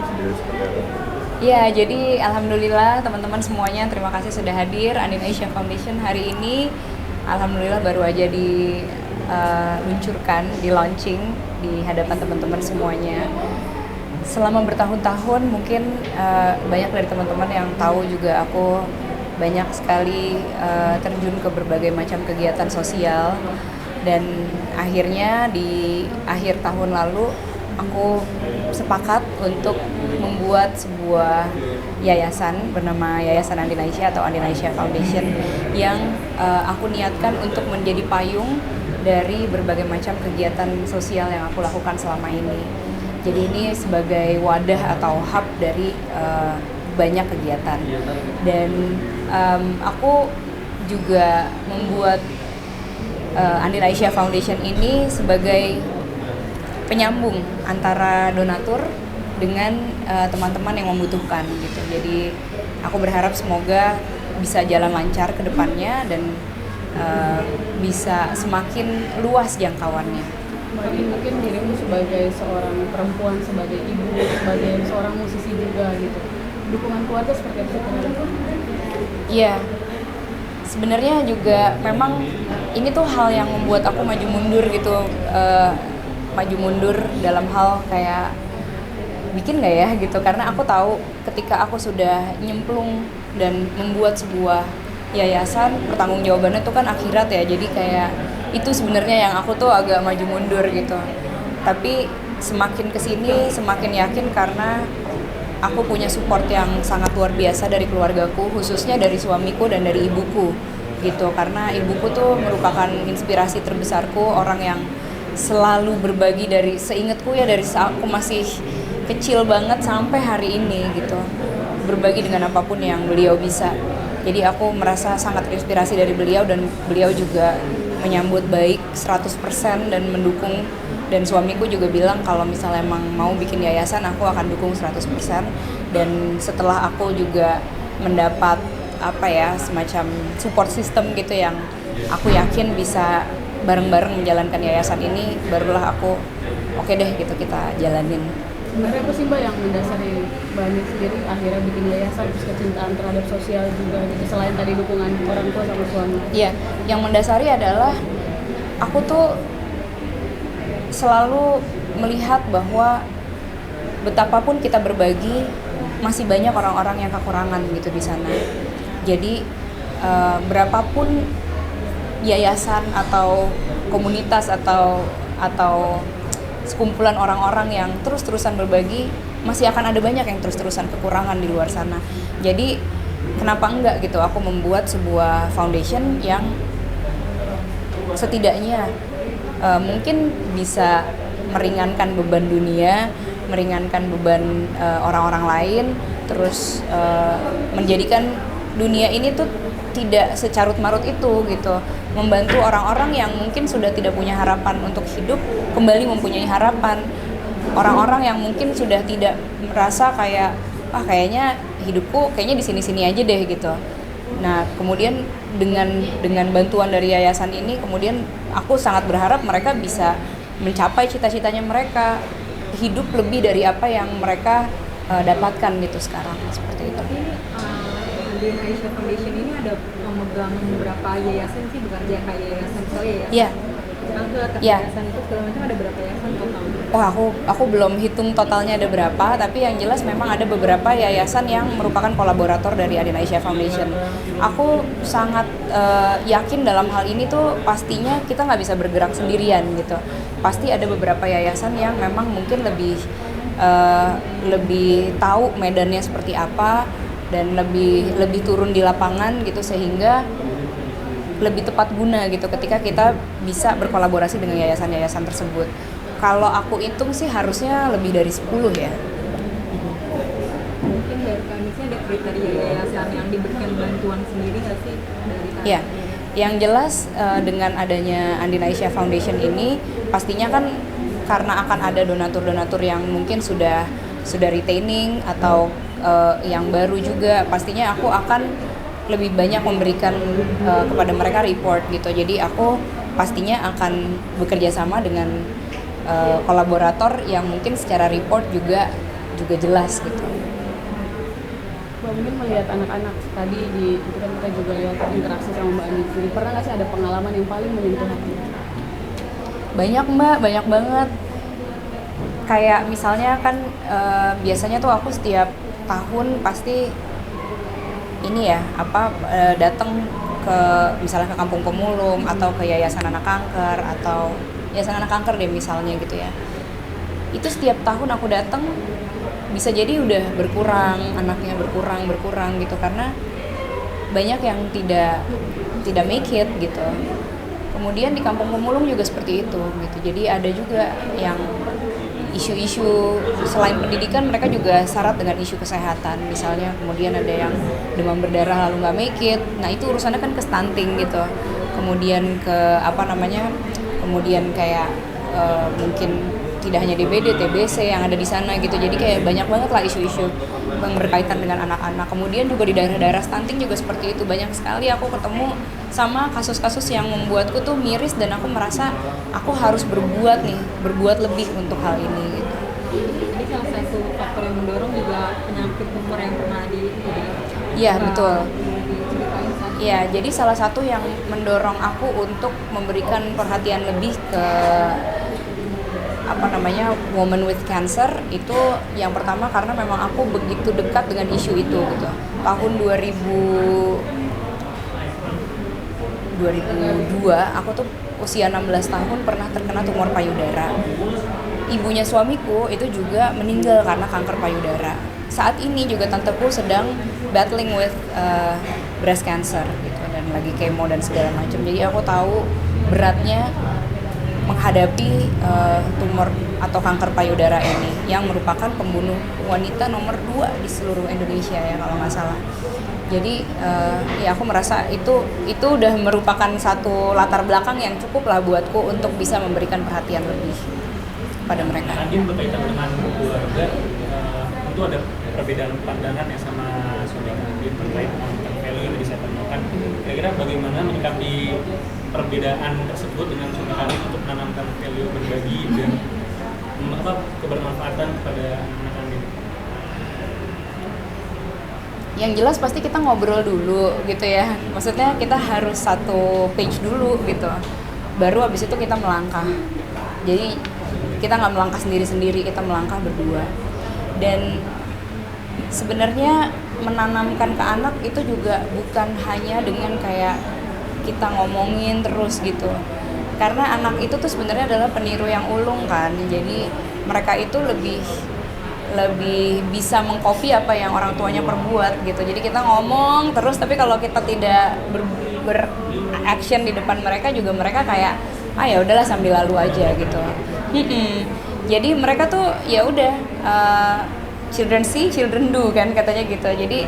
sendiri seperti apa? Ya, jadi alhamdulillah teman-teman semuanya terima kasih sudah hadir. Andina Foundation hari ini alhamdulillah baru aja diluncurkan, di launching di hadapan teman-teman semuanya. Selama bertahun-tahun mungkin banyak dari teman-teman yang tahu juga aku banyak sekali terjun ke berbagai macam kegiatan sosial, dan akhirnya di akhir tahun lalu aku sepakat untuk membuat sebuah yayasan bernama Yayasan Andina atau Andina Foundation yang aku niatkan untuk menjadi payung dari berbagai macam kegiatan sosial yang aku lakukan selama ini. Jadi ini sebagai wadah atau hub dari banyak kegiatan, dan aku juga membuat Andina Foundation ini sebagai penyambung antara donatur dengan teman-teman yang membutuhkan gitu. Jadi aku berharap semoga bisa jalan lancar ke depannya dan bisa semakin luas jangkauannya. Tapi mungkin dirimu sebagai seorang perempuan, sebagai ibu, sebagai seorang musisi juga gitu, dukungan keluarga seperti apa? Iya, sebenarnya juga memang ini tuh hal yang membuat aku maju mundur gitu, maju mundur dalam hal kayak bikin nggak ya gitu, karena aku tahu ketika aku sudah nyemplung dan membuat sebuah yayasan, pertanggungjawabannya tuh kan akhirat ya, jadi kayak itu sebenarnya yang aku tuh agak maju mundur gitu. Tapi semakin kesini semakin yakin karena aku punya support yang sangat luar biasa dari keluargaku, khususnya dari suamiku dan dari ibuku gitu, karena ibuku tuh merupakan inspirasi terbesarku, orang yang selalu berbagi dari seingatku ya, dari saat aku masih kecil banget sampai hari ini gitu, berbagi dengan apapun yang beliau bisa. Jadi aku merasa sangat terinspirasi dari beliau, dan beliau juga menyambut baik 100% dan mendukung, dan suamiku juga bilang kalau misalnya emang mau bikin yayasan aku akan dukung 100%. Dan setelah aku juga mendapat semacam support system gitu yang aku yakin bisa bareng-bareng menjalankan yayasan ini, barulah aku oke deh gitu, kita jalanin. Sebenarnya apa sih Mbak yang mendasari Mbak Ani sendiri akhirnya bikin yayasan, terus kecintaan terhadap sosial juga gitu, selain tadi dukungan orang tua sama suami? Iya, yang mendasari adalah aku tuh selalu melihat bahwa betapapun kita berbagi, masih banyak orang-orang yang kekurangan gitu di sana. Jadi berapapun yayasan atau komunitas atau sekumpulan orang-orang yang terus-terusan berbagi, masih akan ada banyak yang terus-terusan kekurangan di luar sana. Jadi kenapa enggak gitu aku membuat sebuah foundation yang setidaknya mungkin bisa meringankan beban dunia, meringankan beban orang-orang lain, terus menjadikan dunia ini tuh tidak secarut-marut itu gitu, membantu orang-orang yang mungkin sudah tidak punya harapan untuk hidup kembali mempunyai harapan, orang-orang yang mungkin sudah tidak merasa kayak kayaknya hidupku kayaknya di sini-sini aja deh gitu. Nah kemudian dengan bantuan dari yayasan ini, kemudian aku sangat berharap mereka bisa mencapai cita-citanya mereka, hidup lebih dari apa yang mereka dapatkan gitu sekarang, seperti itu. Andina Foundation ini ada memegang beberapa yayasan sih, bukan dia kayak yayasan misalnya ya? Iya. Yayasan itu segala macam, ada berapa yayasan total? Aku belum hitung totalnya ada berapa, tapi yang jelas memang ada beberapa yayasan yang merupakan kolaborator dari Andina Foundation. Aku sangat yakin dalam hal ini tuh pastinya kita nggak bisa bergerak sendirian gitu. Pasti ada beberapa yayasan yang memang mungkin lebih tahu medannya seperti apa, dan lebih turun di lapangan gitu, sehingga lebih tepat guna gitu ketika kita bisa berkolaborasi dengan yayasan-yayasan tersebut. Kalau aku hitung sih harusnya lebih dari 10 ya. Mungkin dari kamisnya ada kriteria yayasan yang diberikan bantuan sendiri nggak sih dari kami? Ya, yang jelas dengan adanya Andina Foundation ini pastinya kan karena akan ada donatur-donatur yang mungkin sudah retaining atau yang baru juga, pastinya aku akan lebih banyak memberikan kepada mereka report gitu. Jadi aku pastinya akan bekerja sama dengan kolaborator yang mungkin secara report juga juga jelas gitu. Mbak mungkin melihat anak-anak tadi itu kan kita juga lihat interaksi sama Mbak Andi sendiri. Pernah nggak sih ada pengalaman yang paling menyentuh hati? Banyak Mbak, banyak banget. Kayak misalnya kan biasanya tuh aku setiap tahun pasti ini ya datang ke misalnya ke kampung pemulung atau ke yayasan anak kanker atau yayasan anak kanker deh misalnya gitu ya. Itu setiap tahun aku datang bisa jadi udah anaknya berkurang gitu karena banyak yang tidak make it gitu. Kemudian di kampung pemulung juga seperti itu gitu. Jadi ada juga yang isu-isu selain pendidikan mereka juga syarat dengan isu kesehatan misalnya, kemudian ada yang demam berdarah lalu nggak make it. Nah itu urusannya kan ke stunting gitu, kemudian ke kemudian kayak mungkin tidak hanya DBD, TBC yang ada di sana gitu. Jadi kayak banyak banget lah isu-isu yang berkaitan dengan anak-anak. Kemudian juga di daerah-daerah stunting juga seperti itu. Banyak sekali aku ketemu sama kasus-kasus yang membuatku tuh miris dan aku merasa aku harus berbuat lebih untuk hal ini gitu. Jadi salah satu faktor yang mendorong juga penyakit tumor yang pernah Iya, betul. diceritain saat Iya, jadi salah satu yang mendorong aku untuk memberikan perhatian lebih ke woman with cancer itu yang pertama karena memang aku begitu dekat dengan isu itu gitu. Tahun 2002 aku tuh usia 16 tahun pernah terkena tumor payudara. Ibunya suamiku itu juga meninggal karena kanker payudara. Saat ini juga tanteku sedang battling with breast cancer gitu dan lagi kemo dan segala macam. Jadi aku tahu beratnya menghadapi tumor atau kanker payudara ini yang merupakan pembunuh wanita nomor 2 di seluruh Indonesia ya kalau nggak salah. Jadi ya aku merasa itu udah merupakan satu latar belakang yang cukup lah buatku untuk bisa memberikan perhatian lebih pada mereka. Tadi berkaitan dengan keluarga, tentu ada perbedaan pandangan ya sama saudara Andin terkait dengan value yang bisa temukan. Kira-kira bagaimana menyikapi perbedaan tersebut dengan saudara Andin untuk menanamkan value berbagi dan kebermanfaatan kepada anak Andin? Yang jelas pasti kita ngobrol dulu gitu ya. Maksudnya kita harus satu page dulu gitu. Baru habis itu kita melangkah. Jadi kita nggak melangkah sendiri-sendiri, kita melangkah berdua. Dan sebenarnya menanamkan ke anak itu juga bukan hanya dengan kayak kita ngomongin terus gitu. Karena anak itu tuh sebenarnya adalah peniru yang ulung kan. Jadi mereka itu lebih bisa mengcopy apa yang orang tuanya perbuat gitu. Jadi kita ngomong terus tapi kalau kita tidak beraction di depan mereka juga mereka kayak ya udahlah sambil lalu aja gitu. Jadi mereka tuh ya udah children see, children do kan katanya gitu. Jadi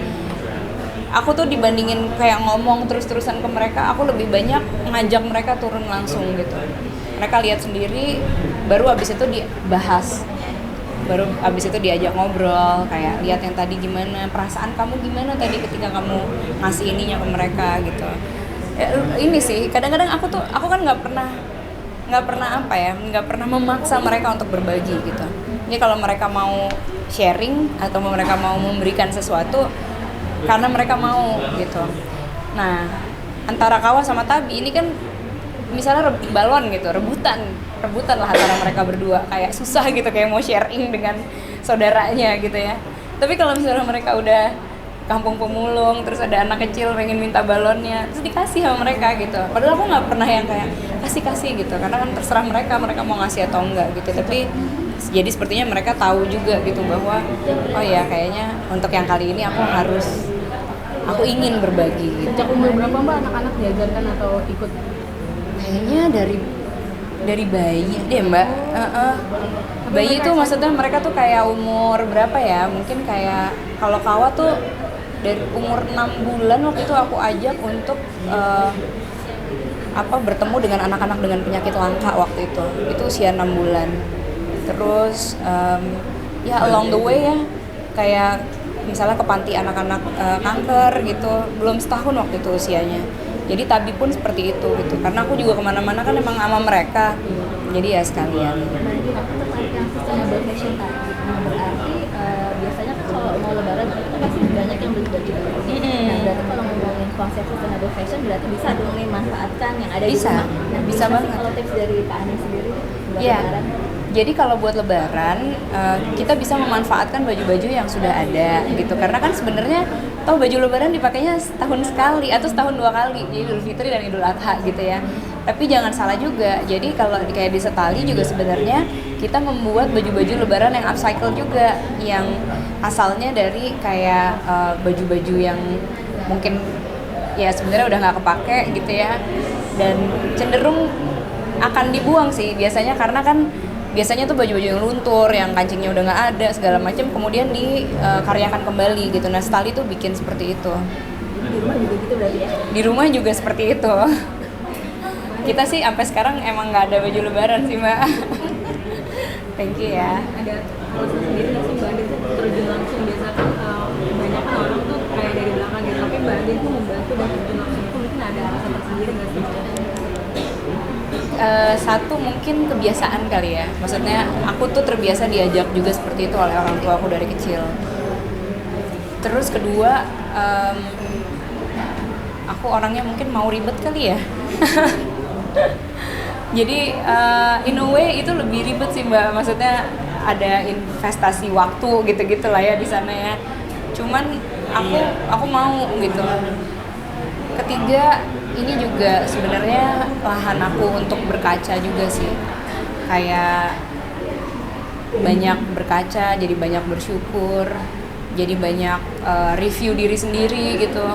aku tuh dibandingin kayak ngomong terus-terusan ke mereka, aku lebih banyak ngajak mereka turun langsung gitu. Mereka lihat sendiri, baru abis itu dibahas. Baru abis itu diajak ngobrol, kayak lihat yang tadi gimana, perasaan kamu gimana tadi ketika kamu ngasih ininya ke mereka gitu. Ini sih, kadang-kadang aku kan nggak pernah memaksa mereka untuk berbagi gitu. Jadi kalau mereka mau sharing atau mereka mau memberikan sesuatu karena mereka mau gitu. Nah, antara Kawa sama Tabi ini kan misalnya balon gitu, rebutan lah antara mereka berdua, kayak susah gitu kayak mau sharing dengan saudaranya gitu ya. Tapi kalau misalnya mereka udah kampung pemulung, terus ada anak kecil pengen minta balonnya, terus dikasih sama mereka gitu. Padahal aku nggak pernah yang kayak kasih gitu, karena kan terserah mereka mau ngasih atau enggak gitu. Tapi jadi sepertinya mereka tahu juga gitu bahwa oh ya kayaknya untuk yang kali ini aku ingin berbagi gitu. Sejak umur berapa Mbak anak-anak diajarkan atau ikut? Kayaknya dari bayi deh Mbak. Bayi itu maksudnya mereka tuh kayak umur berapa ya? Mungkin kayak kalau Kawa tuh dari umur 6 bulan waktu itu aku ajak untuk bertemu dengan anak-anak dengan penyakit langka waktu itu. Itu usia 6 bulan. Terus ya along the way ya kayak misalnya ke panti anak-anak kanker gitu, belum setahun waktu itu usianya. Jadi Tabi pun seperti itu gitu, karena aku juga kemana-mana kan emang sama mereka, jadi ya sekalian. Berarti aku tertarik yang sustainable fashion tadi, berarti baju baru. Nah berarti kalau ngomongin konsep sustainable fashion berarti bisa dong nih manfaatkan yang ada Bisa. di rumah. Nah, Bisa banget. Kalau tips dari Kak Ani sendiri buat Iya. lebaran. Jadi kalau buat lebaran kita bisa memanfaatkan baju-baju yang sudah ada gitu. Karena kan sebenarnya toh baju lebaran dipakainya setahun sekali atau setahun 2 kali, di Idul Fitri dan Idul Adha gitu ya. Tapi jangan salah juga. Jadi kalau kayak di Setali juga sebenarnya kita membuat baju-baju lebaran yang upcycle juga, yang asalnya dari kayak baju-baju yang mungkin ya sebenarnya udah nggak kepake gitu ya, dan cenderung akan dibuang sih biasanya, karena kan biasanya tuh baju-baju yang luntur, yang kancingnya udah nggak ada segala macam, kemudian dikaryakan kembali gitu. Nah, Setali tuh bikin seperti itu. Di rumah juga gitu berarti ya. Di rumah juga seperti itu. Kita sih sampai sekarang emang nggak ada baju lebaran sih, Mbak. Thank you ya. Ada alasan sendiri nggak sih Mbak Andin tuh terjun langsung, biasa kan banyak kan orang tuh kayak dari belakang gitu, tapi Mbak Andin tuh membantu dan terjun langsung itu mungkin ada alasan tersendiri nggak sih? Satu mungkin kebiasaan kali ya, maksudnya aku tuh terbiasa diajak juga seperti itu oleh orang tua aku dari kecil. Terus kedua, aku orangnya mungkin mau ribet kali ya. Jadi in a way itu lebih ribet sih Mbak, maksudnya ada investasi waktu gitu-gitu lah ya di sana ya. Cuman aku mau gitu. Ketiga, ini juga sebenarnya lahan aku untuk berkaca juga sih. Kayak banyak berkaca, jadi banyak bersyukur, jadi banyak review diri sendiri gitu.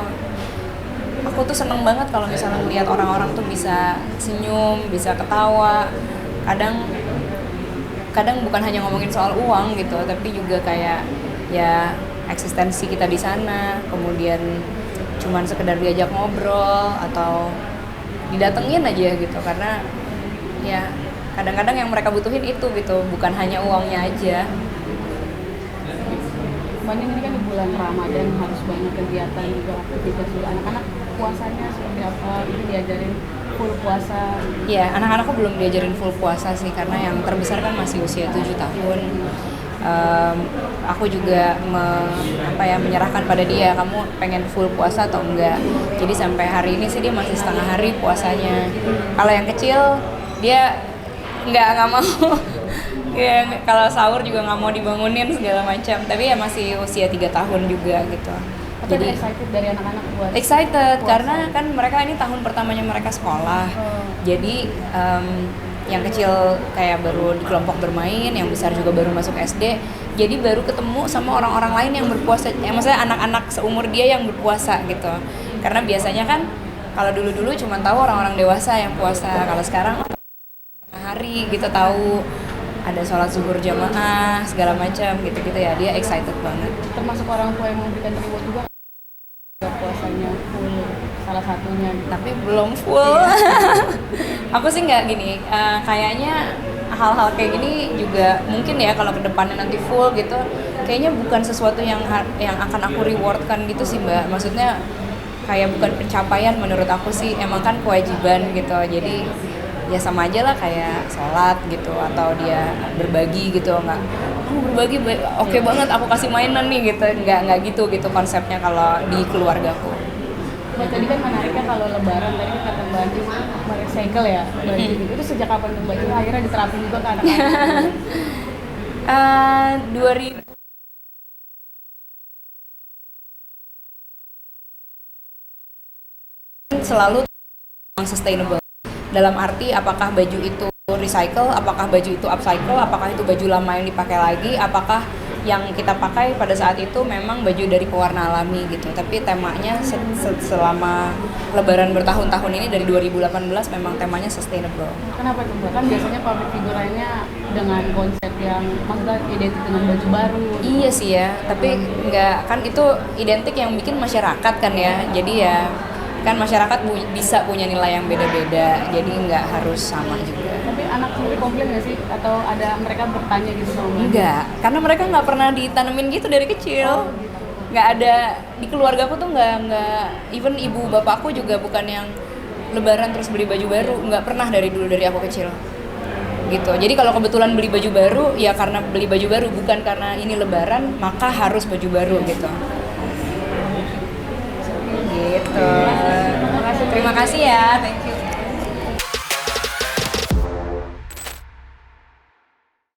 Aku tuh seneng banget kalau misalnya melihat orang-orang tuh bisa senyum, bisa ketawa. Kadang bukan hanya ngomongin soal uang gitu, tapi juga kayak ya eksistensi kita di sana, kemudian cuman sekedar diajak ngobrol atau didatengin aja gitu, karena ya kadang-kadang yang mereka butuhin itu gitu, bukan hanya uangnya aja. Banyak ini kan di bulan Ramadan harus banyak kegiatan juga, aktivitas juga. Anak-anak puasanya seperti apa? Ini diajarin full puasa. Ya, anak-anakku belum diajarin full puasa sih, karena yang terbesar kan masih usia 7 tahun. Aku juga menyerahkan pada dia, kamu pengen full puasa atau enggak. Jadi sampai hari ini sih dia masih setengah hari puasanya. Kalau yang kecil dia nggak mau. Ya, kalau sahur juga nggak mau dibangunin segala macam. Tapi ya masih usia 3 tahun juga gitu. Tapi jadi excited dari anak-anak buat excited puasa. karena kan mereka ini tahun pertamanya mereka sekolah. Jadi yang kecil kayak baru di kelompok bermain, yang besar juga baru masuk SD. Jadi baru ketemu sama orang-orang lain yang berpuasa, maksudnya anak-anak seumur dia yang berpuasa gitu. Karena biasanya kan kalau dulu-dulu cuma tahu orang-orang dewasa yang puasa. Kalau sekarang setengah hari gitu tahu, ada sholat zuhur jamaah segala macam gitu-gitu ya. Dia excited banget. Termasuk orang tua yang memberikan reward juga puasanya full salah satunya gitu. Tapi belum full. Aku sih nggak gini, kayaknya hal-hal kayak gini juga mungkin ya kalau kedepannya nanti full gitu, kayaknya bukan sesuatu yang akan aku rewardkan gitu sih Mbak. Maksudnya kayak bukan pencapaian menurut aku sih, emang kan kewajiban gitu. Jadi ya sama aja lah kayak sholat gitu, atau dia berbagi gitu. Nggak, kamu berbagi oke banget, aku kasih mainan nih gitu. Nggak gitu konsepnya kalau di keluargaku. Mbak, tadi kan menariknya kalau lebaran, tadi kan kata Mbak Andi merecycle ya baju gitu. Itu sejak kapan tuh Mbak Andi akhirnya diterapin juga ke anak-anak? 2000 selalu sustainable. Dalam arti apakah baju itu recycle, apakah baju itu upcycle, apakah itu baju lama yang dipakai lagi, apakah yang kita pakai pada saat itu memang baju dari pewarna alami gitu. Tapi temanya selama lebaran bertahun-tahun ini dari 2018 memang temanya sustainable. Kenapa tuh Mbak? Kan biasanya public figure lainnya dengan konsep yang maksudnya identik dengan baju baru. Iya sih ya, tapi nggak, kan itu identik yang bikin masyarakat kan ya. Jadi ya kan masyarakat bisa punya nilai yang beda-beda, jadi nggak harus sama juga. Tapi anak sendiri komplain nggak sih? Atau ada mereka bertanya gitu sama Mbak? Enggak, karena mereka nggak pernah ditanemin gitu dari kecil. Nggak ada, di keluarga aku tuh nggak, even ibu bapakku juga bukan yang lebaran terus beli baju baru, nggak pernah dari dulu, dari aku kecil gitu. Jadi kalau kebetulan beli baju baru ya karena beli baju baru, bukan karena ini lebaran maka harus baju baru gitu. gitu. Terima kasih ya, thank you.